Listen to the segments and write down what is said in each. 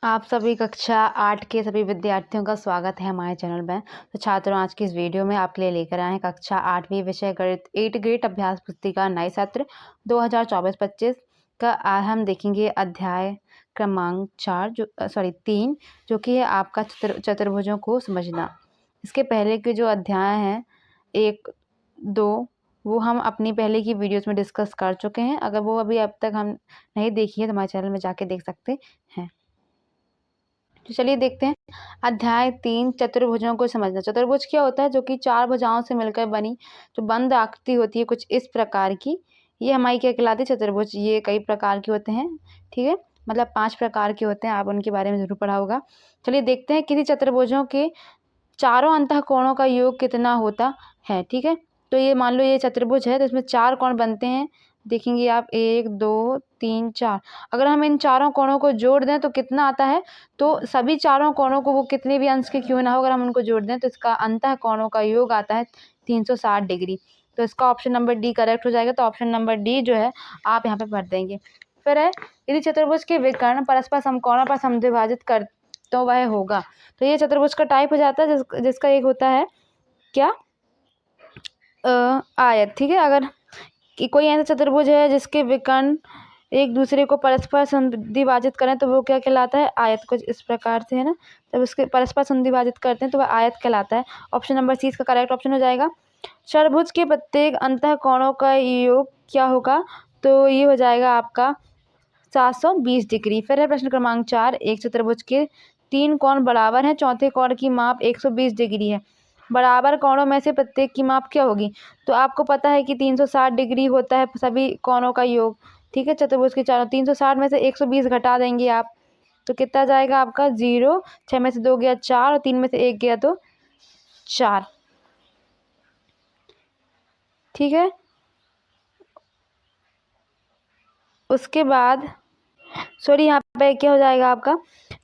आप सभी कक्षा 8 के सभी विद्यार्थियों का स्वागत है हमारे चैनल में। तो छात्रों, आज की इस वीडियो में आपके लिए लेकर आए हैं कक्षा 8वीं विषय गणित 8 ग्रेड अभ्यास पुस्तिका नए सत्र 2024-25 का। हम देखेंगे अध्याय क्रमांक 3 जो कि है आपका चतुर्भुजों को समझना। इसके पहले के जो अध्याय हैं 1, 2 वो हम अपनी पहले की वीडियोस में डिस्कस कर चुके हैं। अगर वो अभी अब तक हम नहीं देखी है तो हमारे चैनल में जाके देख सकते हैं। तो चलिए देखते हैं अध्याय 3 चतुर्भुजों को समझना। चतुर्भुज क्या होता है? जो कि 4 भुजाओं से मिलकर बनी जो बंद आकृति होती है कुछ इस प्रकार की, ये हमारी क्या कहलाती है? चतुर्भुज। ये कई प्रकार के होते हैं, ठीक है, मतलब 5 प्रकार के होते हैं। आप उनके बारे में जरूर पढ़ा होगा। चलिए देखते हैं किसी चतुर्भुजों के चारों अंतःकोणों का योग कितना होता है, ठीक है। तो ये मान लो ये चतुर्भुज है तो इसमें 4 कोण बनते हैं। देखेंगे आप 1, 2, 3, 4। अगर हम इन चारों कोणों को जोड़ दें तो कितना आता है? तो सभी चारों कोणों को, वो कितने भी अंश के क्यों ना हो, अगर हम उनको जोड़ दें तो इसका अंतःकोणों का योग आता है 360 डिग्री। तो इसका ऑप्शन नंबर डी करेक्ट हो जाएगा। तो ऑप्शन नंबर डी जो है आप यहाँ पे भर देंगे। फिर है यदि चतुर्भुज के विकर्ण परस्पर समकोणों पर समद्विभाजित कर तो वह होगा। तो ये चतुर्भुज का टाइप हो जाता है जिसका एक होता है क्या? आयत, ठीक है। अगर कोई ऐसा चतुर्भुज है जिसके विकर्ण एक दूसरे को परस्पर समद्विभाजित करें तो वो क्या कहलाता है? आयत। कुछ इस प्रकार से है ना, जब उसके परस्पर समद्विभाजित करते हैं तो वह आयत कहलाता है। ऑप्शन नंबर सी इसका करेक्ट ऑप्शन हो जाएगा। षट्भुज के प्रत्येक अंतःकोणों का योग क्या होगा? तो ये हो जाएगा आपका 720 डिग्री। फिर है प्रश्न क्रमांक 4, एक चतुर्भुज के 3 कोण बराबर हैं, चौथे कोण की माप 120 डिग्री है। बराबर कोणों में से प्रत्येक की माप क्या होगी? तो आपको पता है कि 360 डिग्री होता है सभी कोणों का योग, ठीक है। चतुर्भुज के चारों 360 में से 120 घटा देंगे आप तो कितना जाएगा आपका? 0। 6 में से 2 गया 4 और 3 में से 1 गया तो 4, ठीक है। उसके बाद सॉरी यहाँ पे क्या हो जाएगा आपका?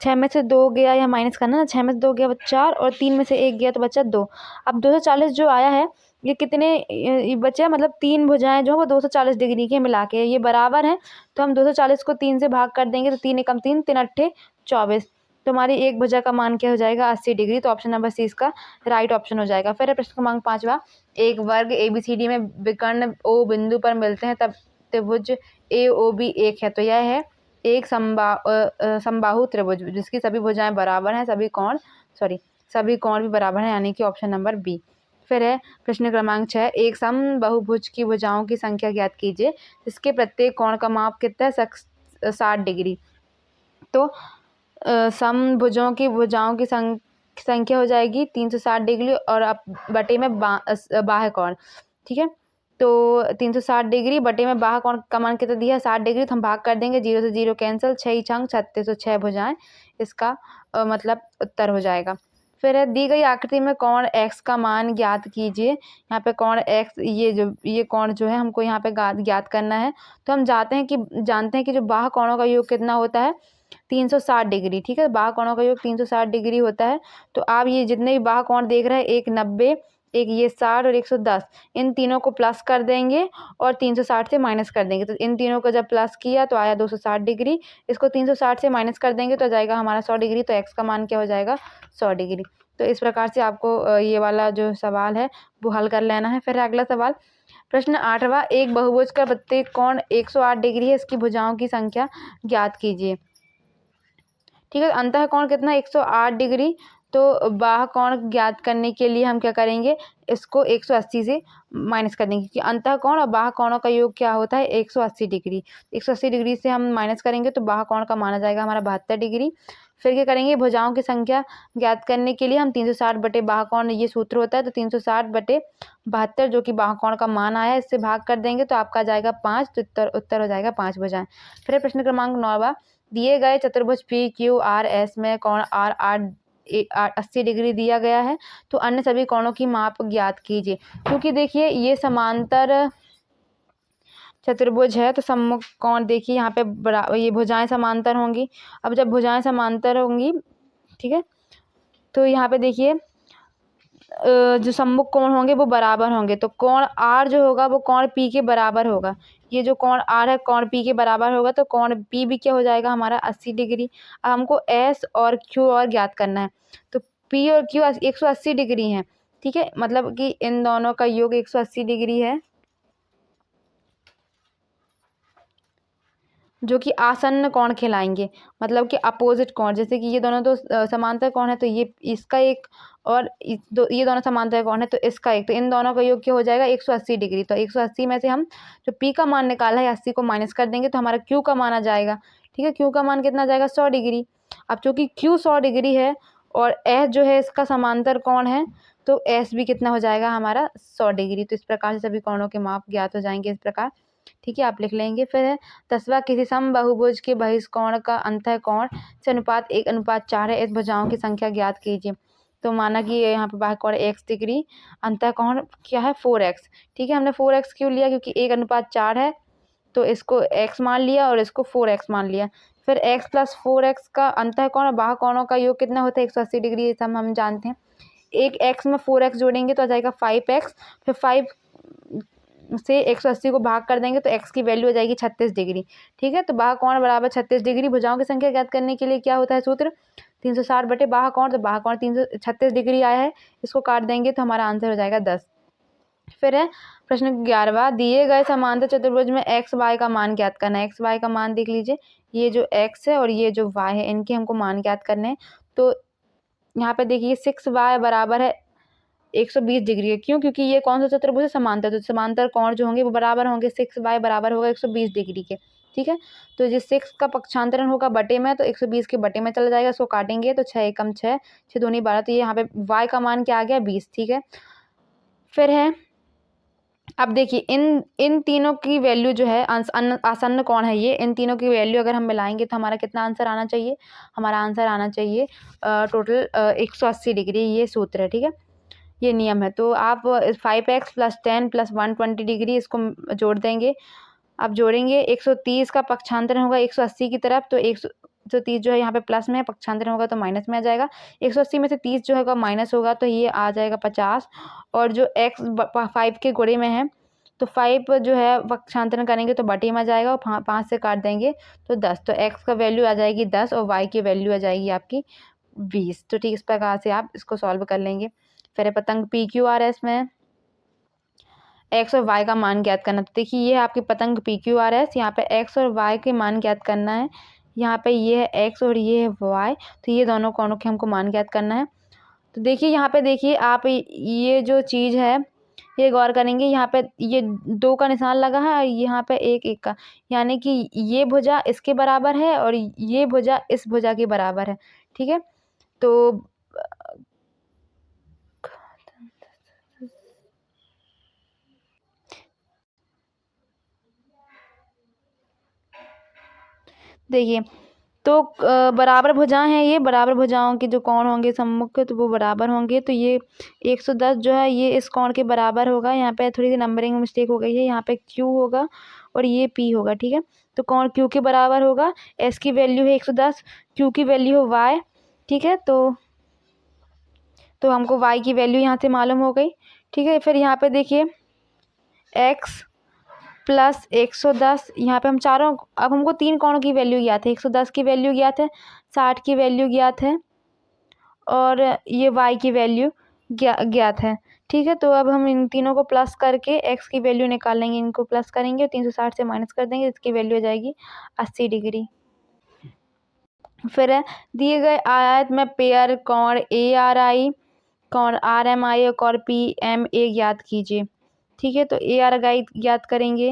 6 में से 2 गया, या माइनस करना ना, 6 में से 2 गया 4 और 3 में से 1 गया तो बचा 2। अब 240 जो आया है ये कितने ये बचा? मतलब 3 भुजाएं जो है वो 240 डिग्री के मिला के ये बराबर हैं। तो हम 240 को 3 से भाग कर देंगे तो 3 एकम 3, 3 अट्ठे 24। तो हमारी एक भुजा का मान क्या हो जाएगा? 80 डिग्री। तो ऑप्शन नंबर सी इसका राइट ऑप्शन हो जाएगा। फिर प्रश्न क्रमांक 5वां, एक वर्ग ABCD में विकर्ण O बिंदु पर मिलते हैं तब त्रिभुज AOB एक है। तो यह है एक समबाहु त्रिभुज जिसकी सभी भुजाएं बराबर हैं, सभी कोण भी बराबर हैं, यानी कि ऑप्शन नंबर बी। फिर है प्रश्न क्रमांक 6, एक समबाहुभुज की भुजाओं की संख्या ज्ञात कीजिए जिसके प्रत्येक कोण का माप कितना है? 60 डिग्री। तो समभुजों की भुजाओं की संख्या हो जाएगी 360 डिग्री और अब बटे में बाह्य कोण, ठीक है। तो 360 डिग्री बटे में बाह्य कोण का मान कितना दिया है? 60 डिग्री। तो हम भाग कर देंगे, 0 से 0 कैंसिल, 6 छंग 36 तो 6 भुजाएं इसका मतलब उत्तर हो जाएगा। फिर है दी गई आकृति में कोण x का मान ज्ञात कीजिए। यहाँ पे कोण x, ये कोण जो है हमको यहाँ पे ज्ञात करना है। तो हम जानते हैं कि जो बाह्य कोणों का योग कितना होता है? 360 डिग्री, ठीक है। बाह्य कोणों का योग 360 डिग्री होता है। तो आप ये जितने भी बाह्य कोण देख रहे हैं, एक 90, एक ये 60 और 110, इन तीनों को प्लस कर देंगे और 360 से माइनस कर देंगे। तो इन तीनों को जब प्लस किया तो आया 260 डिग्री। इसको 360 से माइनस कर देंगे तो आ जाएगा हमारा 100 डिग्री। तो x का मान क्या हो जाएगा? 100 डिग्री। तो इस प्रकार से आपको ये वाला जो सवाल है वो हल कर लेना है। फिर अगला सवाल प्रश्न 8वां, एक बहुभुज का प्रत्येक कोण 108 डिग्री है, इसकी भुजाओं की संख्या ज्ञात कीजिए, ठीक है। अंतःकोण कितना? 108 डिग्री। तो बाह्य कोण ज्ञात करने के लिए हम क्या करेंगे? इसको 180 से माइनस कर देंगे, क्योंकि अंतःकोण और बाह्य कोणों का योग क्या होता है? 180 डिग्री। 180 डिग्री से हम माइनस करेंगे तो बाह्य कोण का माना जाएगा हमारा 72 डिग्री। फिर क्या करेंगे? भुजाओं की संख्या ज्ञात करने के लिए हम 360 बटे बाह्य कोण, ये सूत्र होता है, तो 360 बटे 72 जो कि बाह्य कोण का मान आया है, इससे भाग कर देंगे तो आपका जाएगा 5। तो उत्तर हो जाएगा 5 भुजाएं। फिर प्रश्न क्रमांक 9वां, दिए गए चतुर्भुज PQRS में कोण R 80 डिग्री दिया गया है, तो अन्य सभी कोणों की माप ज्ञात कीजिए। क्योंकि देखिए ये समांतर चतुर्भुज है तो सम्मुख कोण देखिए यहाँ पे ये भुजाएं समांतर होंगी। अब जब भुजाएं समांतर होंगी, ठीक है, तो यहाँ पे देखिए जो सम्मुख कोण होंगे वो बराबर होंगे, तो कोण आर जो होगा वो कोण पी के बराबर होगा। ये जो कोण आर है कोण पी के बराबर होगा, तो कोण पी भी क्या हो जाएगा हमारा 80 डिग्री। अब हमको एस और क्यू और ज्ञात करना है, तो पी और क्यू 180 डिग्री है, ठीक है, मतलब कि इन दोनों का योग 180 डिग्री है, जो कि आसन्न कोण कहलाएंगे, मतलब कि अपोजिट कोण। जैसे कि ये दोनों तो समांतर कोण है, तो ये इसका एक और ये दोनों समांतर कोण है तो इसका एक, तो इन दोनों का योग क्या हो जाएगा 180 डिग्री। तो 180 में से हम जो पी का मान निकाला है 80 को माइनस कर देंगे तो हमारा क्यू का मान आ जाएगा, ठीक है। क्यू का मान कितना जाएगा 100 डिग्री। अब चूंकि क्यू 100 डिग्री है और एस जो है इसका समांतर कोण है, तो एस भी कितना हो जाएगा हमारा 100 डिग्री। तो इस प्रकार से सभी कोणों के माप ज्ञात हो जाएंगे इस प्रकार, ठीक है, आप लिख लेंगे। फिर है 10वां, किसी समबाहुभुज के बहिष्कोण का अंतःकोण से अनुपात 1:4 है, इस भुजाओं की संख्या ज्ञात कीजिए। तो माना कि यहाँ पे बाह्यकोण x डिग्री, अंतःकोण क्या है 4x, ठीक है। हमने 4x क्यों लिया, क्योंकि 1:4 है, तो इसको x मान लिया और इसको 4x मान लिया। फिर x + 4x का अंतःकोण और बाह्य कोणों का योग कितना होता है 180 डिग्री, ये सब हम जानते हैं। एक x में 4x जोड़ेंगे तो आ जाएगा 5x, फिर 5 से 180 को भाग कर देंगे तो x की वैल्यू आ जाएगी 36 डिग्री, ठीक है। तो बाह्य कोण बराबर 36 डिग्री। भुजाओं की संख्या ज्ञात करने के लिए क्या होता है सूत्र, 360 बटे बाह्य कोण, तो बाह्य कोण 336 डिग्री आया है, इसको काट देंगे तो हमारा आंसर हो जाएगा 10। फिर है प्रश्न 11वां, दिए गए समांतर चतुर्भुज में x y का मान ज्ञात करना है। x y का मान देख लीजिए, ये जो x है और ये जो y है, इनके हमको मान ज्ञात करने हैं। तो यहाँ पे देखिए 6y बराबर है 120 डिग्री है, क्यों, क्योंकि ये कौन सा चतुर्भुज है समांतर, तो समांतर कोण जो होंगे वो बराबर होंगे, 6y बराबर होगा 120 डिग्री के, ठीक है। तो जिस 6 का पक्षांतरण होगा बटे में, तो 120 के बटे में चला जाएगा, इसको काटेंगे तो 6 एकम 6, 6 दूनी 12, तो ये यहाँ पे y का मान क्या आ गया 20, ठीक है। फिर है अब देखिए इन तीनों की वैल्यू जो है आसन्न कोण है ये, इन तीनों की वैल्यू अगर हम मिलाएंगे तो हमारा कितना आंसर आना चाहिए, हमारा आंसर आना चाहिए टोटल 180 डिग्री, ये सूत्र है, ठीक है, ये नियम है। तो आप 5x + 10 + 120 डिग्री इसको जोड़ देंगे। आप जोड़ेंगे 130 का पक्षांतरण होगा 180 की तरफ, तो 130 जो है यहाँ पे प्लस में है, पक्षांतरण होगा तो माइनस में आ जाएगा। 180 में से 30 जो है माइनस होगा तो ये आ जाएगा 50, और जो x 5 के गुणे में है तो 5 जो है पक्षांतरण करेंगे तो बटे में आ जाएगा, और 5 से काट देंगे तो 10, तो x का वैल्यू आ जाएगी 10 और y की वैल्यू आ जाएगी आपकी 20। तो ठीक इस प्रकार से आप इसको सॉल्व कर लेंगे। फिर पतंग PQRS में x और y का मान ज्ञात करना। तो देखिए ये है आपकी पतंग PQRS, यहाँ पे x और y के मान ज्ञात करना है, यहाँ पे ये है x और ये है y, तो ये दोनों कोणों के हमको मान ज्ञात करना है। तो देखिए यहाँ पे देखिए आप ये जो चीज़ है ये गौर करेंगे, यहाँ पे ये 2 का निशान लगा है और यहाँ पे 1 का, यानी कि ये भुजा इसके बराबर है और ये भुजा इस भुजा के बराबर है, ठीक है। तो देखिए तो बराबर भुजाएं हैं, ये बराबर भुजाओं के जो कोण होंगे सम्मुख तो वो बराबर होंगे, तो ये 110 जो है ये इस कोण के बराबर होगा। यहाँ पे थोड़ी सी नंबरिंग मिस्टेक हो गई है, यहाँ पे Q होगा और ये P होगा, ठीक है। तो कोण Q के बराबर होगा, S की वैल्यू है 110, Q की वैल्यू है Y, ठीक है। तो हमको Y की वैल्यू यहाँ से मालूम हो गई, ठीक है। फिर यहाँ पे देखिए x + 110, यहाँ पे हम चारों, अब हमको 3 कोणों की वैल्यू ज्ञात है, 110 की वैल्यू ज्ञात है, 60 की वैल्यू ज्ञात है और ये y की वैल्यू ज्ञात है, ठीक है। तो अब हम इन तीनों को प्लस करके x की वैल्यू निकाल लेंगे, इनको प्लस करेंगे 360 से माइनस कर देंगे, इसकी वैल्यू आ जाएगी 80 डिग्री। फिर है दिए गए आयत में पेयर कोण ARI, कोण RMI और कोण PMA ज्ञात कीजिए, ठीक है। तो ARI ज्ञात करेंगे,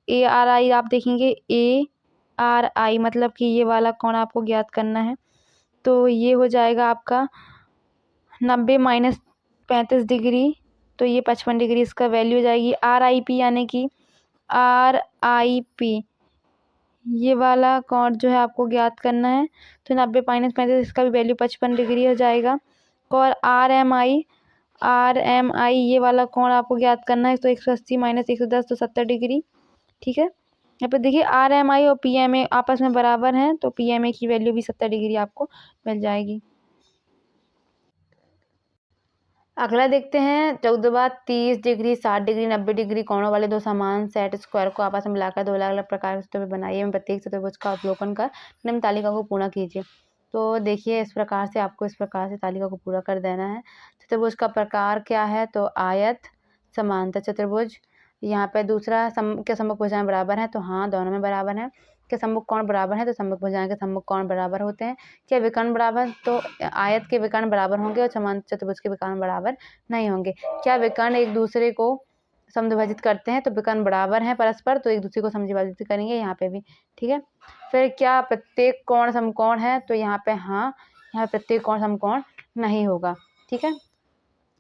ARI आप देखेंगे ARI मतलब कि ये वाला कोण आपको ज्ञात करना है, तो ये हो जाएगा आपका 90 - 35 डिग्री, तो ये 55 डिग्री इसका वैल्यू हो जाएगी। RIP यानी कि RIP ये वाला कोण जो है आपको ज्ञात करना है, तो 90 - 35 इसका भी वैल्यू 55 डिग्री हो जाएगा। और RMI ये वाला कोण आपको ज्ञात करना है, तो 180 - 110 तो 70 डिग्री, ठीक है। यहाँ पे देखिए RMI और PMA आपस में बराबर हैं, तो PMA की वैल्यू भी 70 डिग्री आपको मिल जाएगी। अगला देखते हैं 14 30 डिग्री 60 डिग्री 90 डिग्री कोणों वाले दो समान सेट स्क्वायर को आपस में मिलाकर दो अलग अलग प्रकार के चतुर्भुज बनाइए। प्रत्येक चतुर्भुज का अवलोकन कर निम्न तालिका को पूर्ण कीजिए। तो देखिए इस प्रकार से आपको इस प्रकार से तालिका को पूरा कर देना है। चतुर्भुज का प्रकार क्या है, तो आयत, समांतर चतुर्भुज। यहाँ पे दूसरा क्या सम्मुख भुजाएं बराबर हैं, तो हाँ दोनों में बराबर हैं। क्या सम्मुख कोण बराबर है, तो सम्मुख भुजाएं के सम्मुख कोण बराबर होते हैं। क्या विकर्ण बराबर, तो आयत के विकर्ण बराबर होंगे और समांतर चतुर्भुज के विकर्ण बराबर नहीं होंगे। क्या विकर्ण एक दूसरे को समद्विभाजित करते हैं, तो विकर्ण बराबर हैं परस्पर, तो एक दूसरे को समद्विभाजित करेंगे यहाँ पे भी, ठीक है। फिर क्या प्रत्येक कोण समकोण है, तो यहाँ पे हाँ, यहाँ प्रत्येक कोण समकोण नहीं होगा, ठीक है।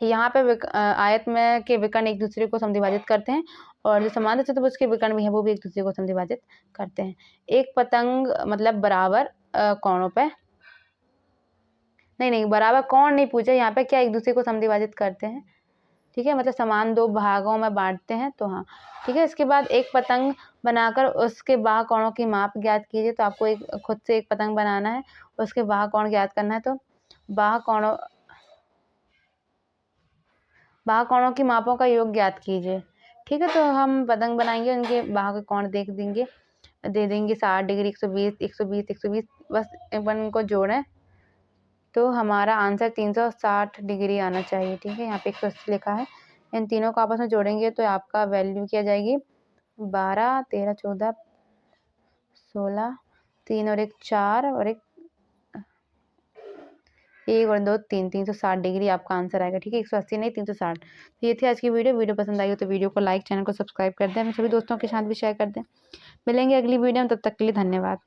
यहाँ पे आयत में के विकर्ण एक दूसरे को समद्विभाजित करते हैं और जो समांतर चतुर्भुज के विकर्ण भी है वो भी एक दूसरे को समद्विभाजित करते हैं। एक पतंग मतलब बराबर कोणों पे, नहीं बराबर कोण नहीं पूछा यहाँ पे, क्या एक दूसरे को समद्विभाजित करते हैं, ठीक है, मतलब समान दो भागों में बांटते हैं, तो हाँ ठीक है। इसके बाद एक पतंग बनाकर उसके बाह कोणों की माप ज्ञात कीजिए। तो आपको एक खुद से एक पतंग बनाना है, उसके बाह कोण ज्ञात करना है। तो बाह कोणों की मापों का योग ज्ञात कीजिए, ठीक है। तो हम पतंग बनाएंगे, उनके बाह के कोण दे देंगे 60 डिग्री 120 120 120, बस अपन को जोड़ें तो हमारा आंसर 360 डिग्री आना चाहिए, ठीक है। यहाँ पे 180 लिखा है। इन तीनों को आपस में जोड़ेंगे तो आपका वैल्यू क्या जाएगी, 12 13 14 16, 3 और 1 4 और 1 और 2 3, 360 डिग्री आपका आंसर आएगा, ठीक है। 180 नहीं 360। तो ये थी आज की वीडियो पसंद आई हो तो वीडियो को लाइक, चैनल को सब्सक्राइब कर दें, अपने सभी दोस्तों के साथ भी शेयर कर दें। मिलेंगे अगली वीडियो में, तब तक के लिए धन्यवाद।